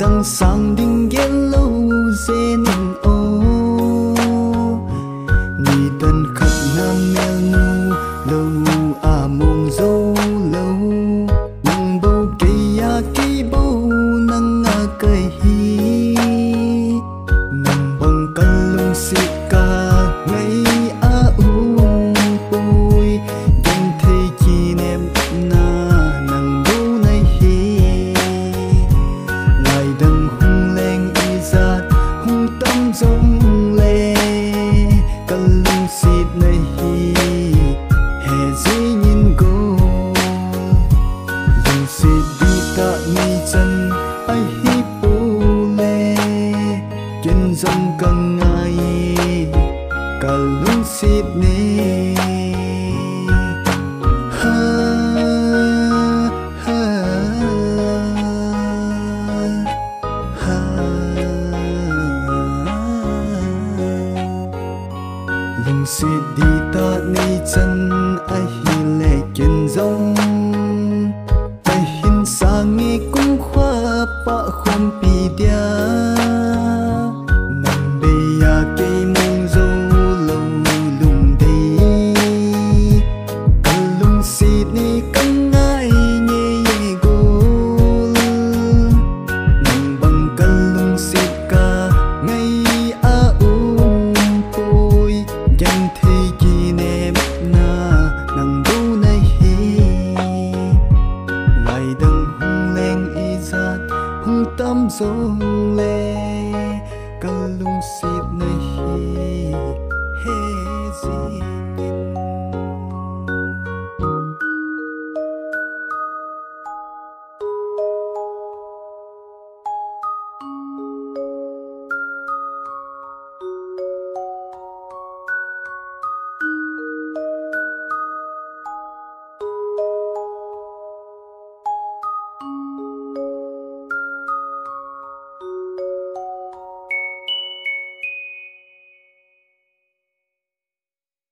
chẳng sang đình ghé lâu dê nên ô ni tân khắc nam mèo nu lâu à mong dâu lâu nang bầu cây à cây bầu nang à cây hi nang bông căn lung xịt ca ngay à bôi gan thấy chi nem na nang bầu này hi lại đằng hung lên y giạt hung tâm giống lệ căn lung xịt này hi hè dễ nhìn cô lung xịt đi ta ngay chân ai hi bố lệ chân dòng càng ngày cả lung xịt nè lung xịt đi ta ngay chân ai hi lệ chân dòng ai hin sa nghe cũng khoa pa khom pi dia nằm bê ya cây mong dâu lâu lung đi căn lung xịt ni căn ngay nhẹ nhẹ gô nằm bằng căn lung xịt ca ngay a bôi chẳng thấy chi ném na nang bầu này hi lại đằng hung lên y giạt hung tâm giống lệ cả lung xịt này hi hê gì